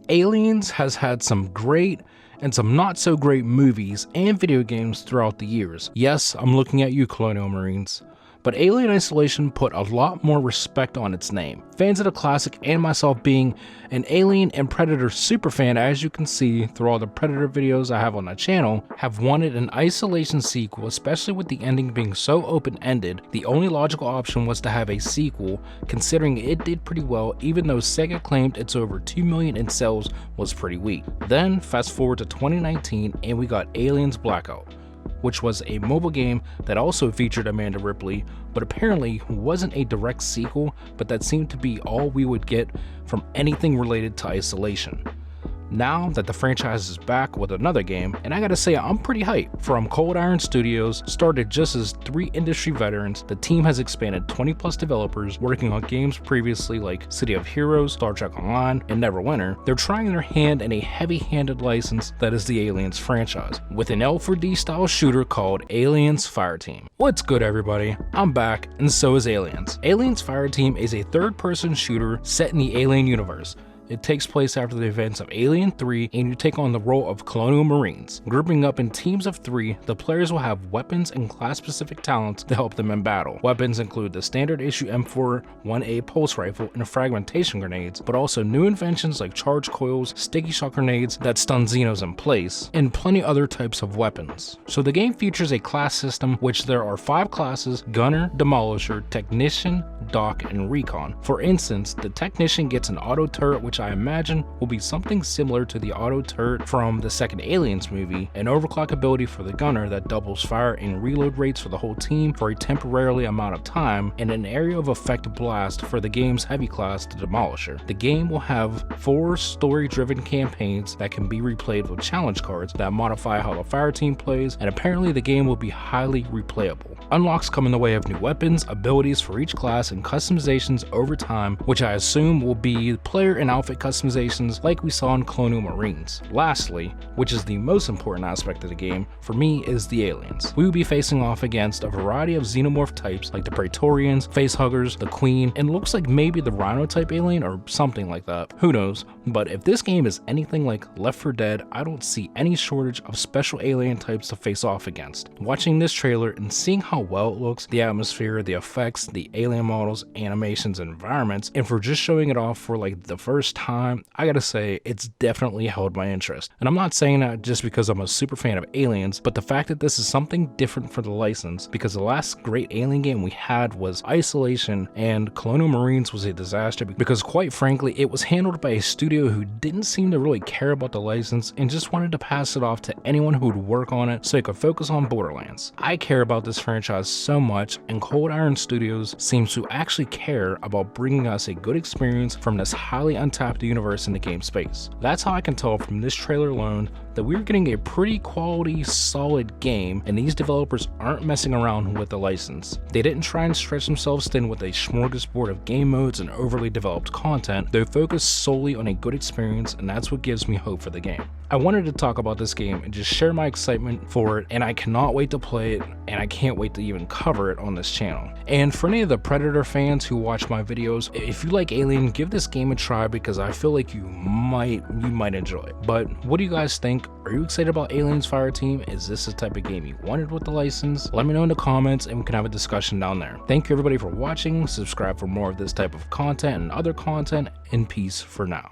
Aliens has had some great and some not so great movies and video games throughout the years. Yes, I'm looking at you, Colonial Marines. But Alien Isolation put a lot more respect on its name. Fans of the classic and myself being an Alien and Predator superfan, as you can see through all the Predator videos I have on the channel, have wanted an Isolation sequel, especially with the ending being so open-ended. The only logical option was to have a sequel, considering it did pretty well even though Sega claimed its over 2 million in sales was pretty weak. Then fast forward to 2019 and we got Aliens Blackout, which was a mobile game that also featured Amanda Ripley, but apparently wasn't a direct sequel, but that seemed to be all we would get from anything related to Isolation. Now that the franchise is back with another game, and I gotta say I'm pretty hyped. From Cold Iron Studios, started just as 3 industry veterans, the team has expanded 20 plus developers working on games previously like City of Heroes, Star Trek Online, and Neverwinter. They're trying their hand in a heavy-handed license that is the Aliens franchise, with an L4D style shooter called Aliens Fireteam. What's good, everybody? I'm back, and so is Aliens. Aliens Fireteam is a third-person shooter set in the Alien universe. It takes place after the events of Alien 3, and you take on the role of Colonial Marines. Grouping up in teams of 3, the players will have weapons and class-specific talents to help them in battle. Weapons include the standard issue M4 1A pulse rifle and fragmentation grenades, but also new inventions like charge coils, sticky shock grenades that stun Xenos in place, and plenty other types of weapons. So the game features a class system, which there are 5 classes: Gunner, Demolisher, Technician, Doc, and Recon. For instance, the Technician gets an auto turret, which I imagine will be something similar to the auto turret from the second Aliens movie, an overclock ability for the Gunner that doubles fire and reload rates for the whole team for a temporarily amount of time, and an area of effect blast for the game's heavy class, the Demolisher. The game will have 4 story-driven campaigns that can be replayed with challenge cards that modify how the fire team plays, and apparently the game will be highly replayable. Unlocks come in the way of new weapons, abilities for each class, and customizations over time, which I assume will be player and outfit customizations like we saw in Colonial Marines. Lastly, which is the most important aspect of the game for me, is the aliens. We will be facing off against a variety of xenomorph types like the Praetorians, Facehuggers, the Queen, and looks like maybe the Rhino type alien or something like that. Who knows? But if this game is anything like Left 4 Dead, I don't see any shortage of special alien types to face off against. Watching this trailer and seeing how well it looks, the atmosphere, the effects, the alien models, animations, and environments, and for just showing it off for like the first time, I gotta say it's definitely held my interest. And I'm not saying that just because I'm a super fan of Aliens, but the fact that this is something different for the license, because the last great Alien game we had was Isolation, and Colonial Marines was a disaster because quite frankly it was handled by a studio who didn't seem to really care about the license and just wanted to pass it off to anyone who would work on it so they could focus on Borderlands. I care about this franchise so much, and Cold Iron Studios seems to actually care about bringing us a good experience from this highly untapped universe in the game space. That's how I can tell from this trailer alone that we're getting a pretty quality, solid game, and these developers aren't messing around with the license. They didn't try and stretch themselves thin with a smorgasbord of game modes and overly developed content. They focused solely on a good experience, and that's what gives me hope for the game. I wanted to talk about this game and just share my excitement for it, and I cannot wait to play it, and I can't wait to even cover it on this channel. And for any of the Predator fans who watch my videos, if you like Alien, give this game a try because I feel like you might enjoy it. But what do you guys think? Are you excited about Aliens Fireteam? Is this the type of game you wanted with the license? Let me know in the comments and we can have a discussion down there. Thank you everybody for watching. Subscribe for more of this type of content and other content, and peace for now.